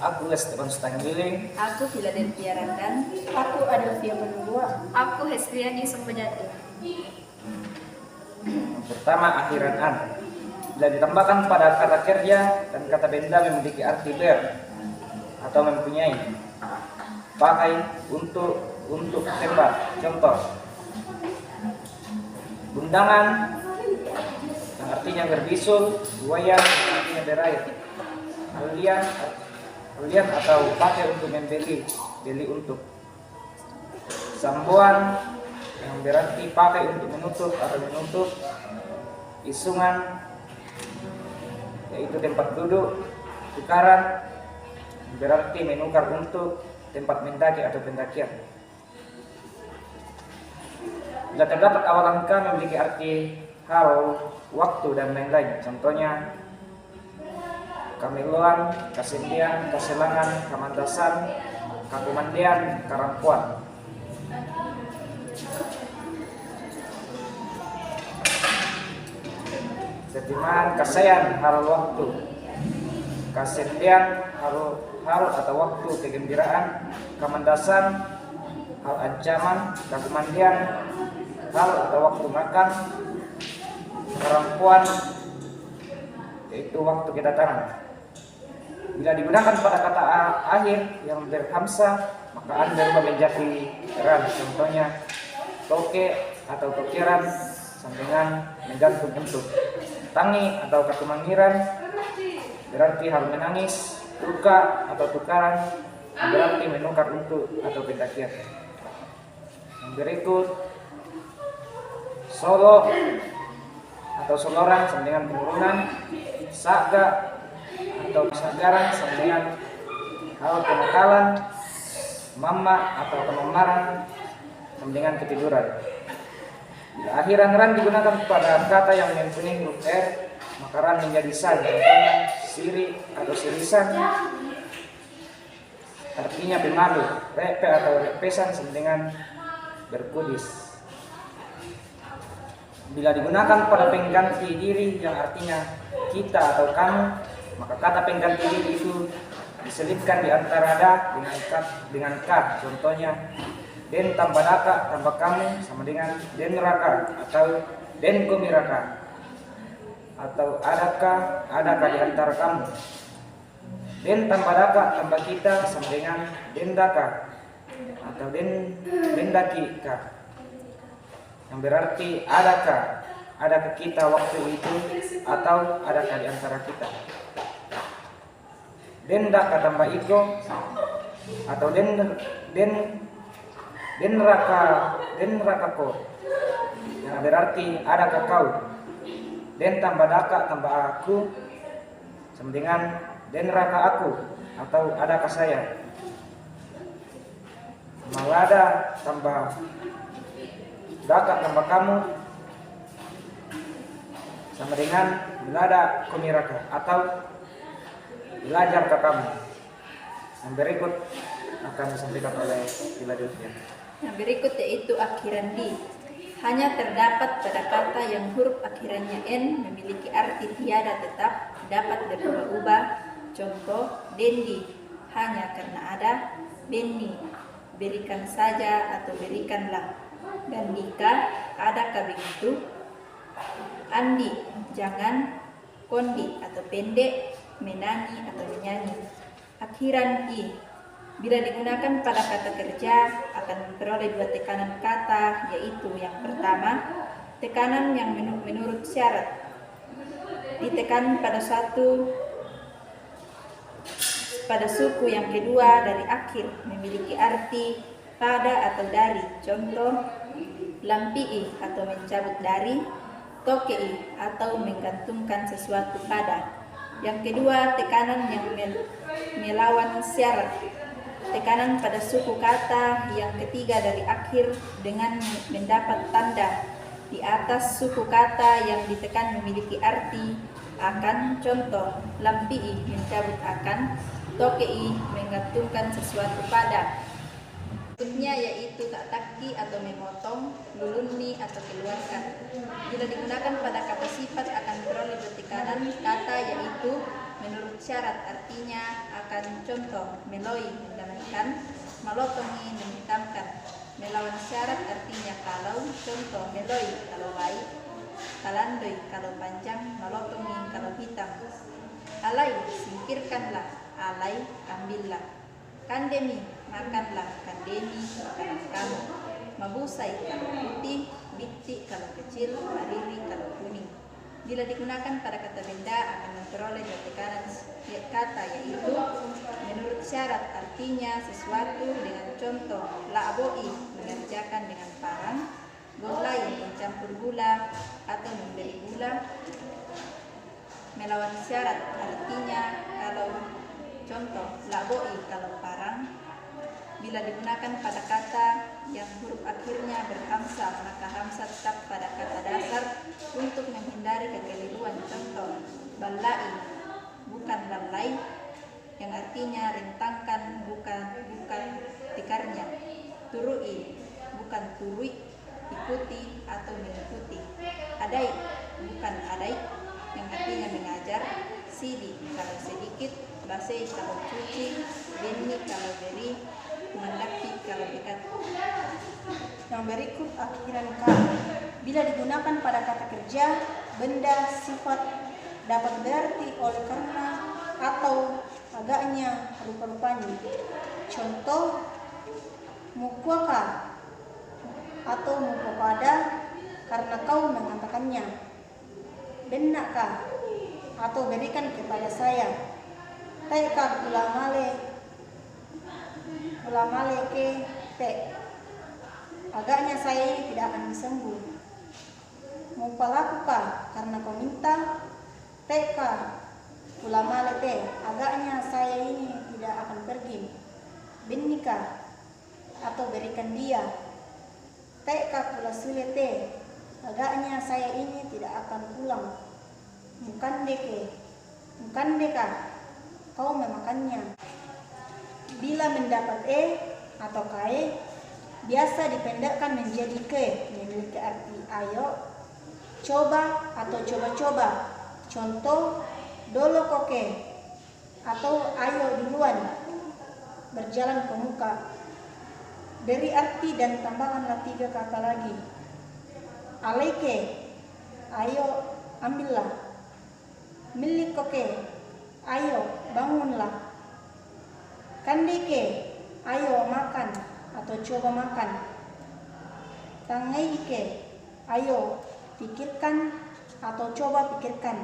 Aku Esteban Stanggiling. Aku Philadelphia Randan. Aku Adelphia Penungua. Aku Hesriani Sumbajati. Yang pertama, akhiran an. Bila ditambahkan pada kata kerja dan kata benda memiliki arti ber atau mempunyai. Pakai, untuk tempat. Contoh, undangan yang artinya berbisul, buaya artinya berair. Kalian atau pakai untuk membeli, beli untuk. Sambuan yang berarti pakai untuk menutup atau menutup. Isungan yaitu tempat duduk. Tukaran berarti menukar untuk tempat mendaki atau pendakian. Bila terdapat awal angka memiliki arti hal, waktu dan lain-lain. Contohnya kamiluan, kasendian, kaselangan, kamandasan, kakumandian, karampuan. Ketimaan, kasayan, hal waktu. Kasendian, hal atau waktu kegembiraan. Kamandasan, hal ancaman. Kakumandian, hal atau waktu makan. Karampuan, yaitu waktu kedatangan. Bila digunakan pada kata akhir yang berhamzah, maka an berubah menjadi ran. Contohnya toke atau tokeran dengan menggantung bentuk. Tangi atau ketumangiran berarti hal menangis. Tuka atau tukaran berarti menukar untuk atau pendakian. Yang berikut, solo atau soloran sama dengan penurunan. Saga atau sagaran sama dengan hal kenakalan. Mama atau kemamaran sama dengan ketiduran. Bila akhiran ran digunakan pada kata yang mempunyai huruf R, maka ran menjadi san. Contohnya siri atau sirisan artinya pemalu. Repe atau repesan sama dengan berkudis. Bila digunakan pada pengganti diri yang artinya kita atau kamu, maka kata pengganti diri itu diselipkan di antara da dengan ka. Contohnya den tambah daka tambah kamu sama dengan den raka atau den komiraka, atau adakah di antara kamu. Den tambah daka tambah kita sama dengan den daka atau den daki ka, yang berarti adakah kita waktu itu atau adakah di antara kita. Den daka tambah iko atau den raka ko, yang berarti adakah kau. Den tambah daka tambah aku sama dengan den raka aku atau adakah saya. Malada tambah daka tambah kamu sama dengan belada kumiraka atau belajar ke kamu. Yang berikut akan disampaikan oleh Philadelphia. Yang berikut yaitu akhiran di. Hanya terdapat pada kata yang huruf akhirannya n memiliki arti tiada tetap, dapat berubah-ubah. Contoh, dendi, hanya karena ada. Beni, berikan saja atau berikanlah. Gandika, adakah begitu. Andi, jangan. Kondi atau pendek. Menani atau menyanyi. Akhiran i. Bila digunakan pada kata kerja akan memperoleh dua tekanan kata, yaitu yang pertama, tekanan yang menurut syarat. Ditekan pada suku yang kedua dari akhir memiliki arti pada atau dari. Contoh, lampii atau mencabut dari, tokei atau menggantungkan sesuatu pada. Yang kedua, tekanan yang melawan syarat. Tekanan pada suku kata yang ketiga dari akhir dengan mendapat tanda di atas suku kata yang ditekan memiliki arti akan. Contoh, lampii mencabut akan, tokei menggantungkan sesuatu pada. Berikutnya yaitu tak taki atau memotong, luluni atau keluarkan. Bila digunakan pada kata sifat akan memperoleh tekanan kata yaitu menurut syarat artinya akan contoh meloi mendalamkan, malotongi menghitamkan. Melawan syarat artinya kalau, contoh meloi kalau baik, kalandoi kalau panjang, malotongi kalau hitam. Alai singkirkanlah, alai ambillah. Kandemi makanlah, kandemi makanan kamu. Mabusai kalau putih, bitti kalau kecil, mariri kalau kuning. Bila digunakan pada kata benda akan memperoleh dua tekanan kata, yaitu menurut syarat artinya sesuatu dengan contoh la'boi mengerjakan dengan parang, golai mencampur gula atau memberi gula. Melawan syarat artinya kalau contoh la'boi kalau parang. Bila digunakan pada kata yang huruf akhirnya berhamzah, maka hamzah tetap pada kata dasar untuk menghindari kekeliruan. Contoh, balai bukan balai, yang artinya rentangkan, bukan tikarnya. Turui bukan turui, ikuti atau mengikuti. Adai bukan adai, yang artinya mengajar. Sidi kalau sedikit, basei kalau cuci, beni kalau beri, mendaki kalau dekat. Yang berikut akhiran ka. Bila digunakan pada kata kerja, benda, sifat dapat berarti oleh karena atau agaknya, rupa-rupanya. Contoh, mukwaka atau mukwakada karena kau mengatakannya. Benaka atau berikan kepada saya. Taika ulamale ke te. Agaknya saya ini tidak akan disembuh. Mupalakuka karena kau minta. Teka ulamale te. Agaknya saya ini tidak akan pergi. Benika atau berikan dia. Teka kulasule te. Agaknya saya ini tidak akan pulang. Mukandeka kau memakannya. Bila mendapat atau kae, biasa dipendekkan menjadi ke, memiliki arti ayo, coba atau coba-coba. Contoh, dolo koke atau ayo duluan, berjalan ke muka. Beri arti dan tambahkanlah 3 kata lagi. Alaike, ayo ambillah. Milik koke, ayo bangunlah. Kandike, ayo makan atau coba makan. Tangaike, ayo pikirkan atau coba pikirkan.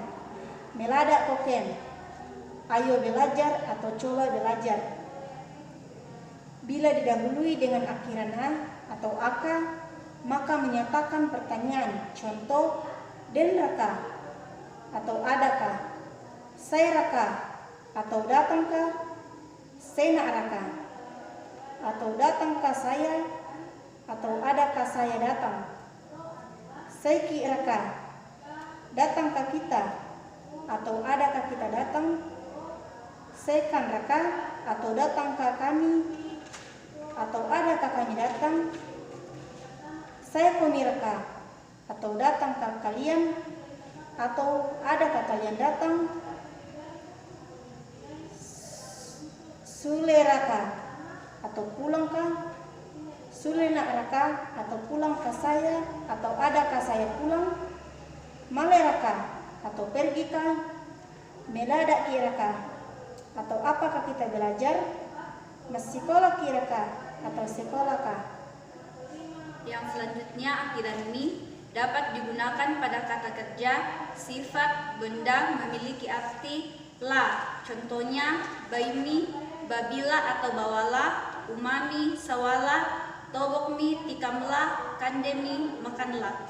Melada koken, ayo belajar atau coba belajar. Bila didahului dengan akhiran a atau aka, maka menyatakan pertanyaan. Contoh, denraka atau adakah, sairaka atau datangkah, senaraka atau datangkah saya atau adakah saya datang. Saiki raka, datangkah kita atau adakah kita datang. Sekan raka atau datangkah kami atau adakah kami datang. Saya komiraka atau datangkah kalian atau adakah kalian datang. Suleraka atau pulangkah. Sulena raka atau pulangkah saya atau adakah saya pulang. Maleraka atau pergikah. Melada kiraka atau apakah kita belajar. Masikola kiraka atau sekolahkah. Yang selanjutnya akhiran ini dapat digunakan pada kata kerja, sifat, benda memiliki arti la. Contohnya baimi, babila atau bawala, umami, sawala, tobokmi, tikamlah, kandemi, makanlah.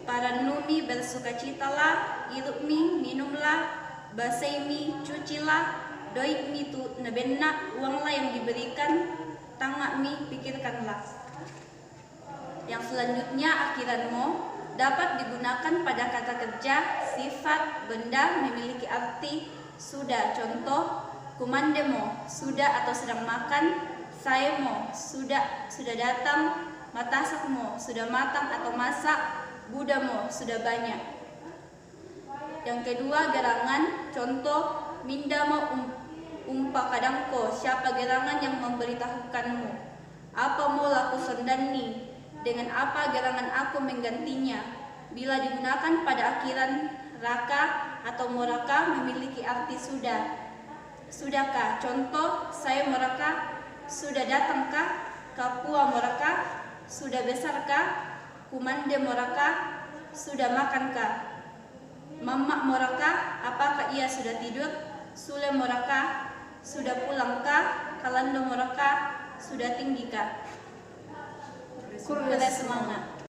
Paranumi, bersukacitalah, ilukmi, minumlah, basaimi, cucilah, doikmi, tu nabenna, uanglah yang diberikan, tangakmi, pikirkanlah. Yang selanjutnya akhiranmu dapat digunakan pada kata kerja, sifat, benda memiliki arti sudah. Contoh, kumandemo sudah atau sedang makan, sayemo sudah datang, matasakmo sudah matang atau masak, budamo sudah banyak. Yang kedua gerangan, contoh minda mau umpa kadangko siapa gerangan yang memberitahukanmu. Apa mau laku sondani, dengan apa gerangan aku menggantinya. Bila digunakan pada akhiran raka atau moraka memiliki arti sudah. Sudahkah? Contoh, saya moraka, sudah datangkah? Kapua moraka, sudah besarkah? Kumande moraka, sudah makankah? Mamak moraka, apakah ia sudah tidur? Sule moraka, sudah pulangkah? Kalando moraka, sudah tinggikah? Kurle semangat.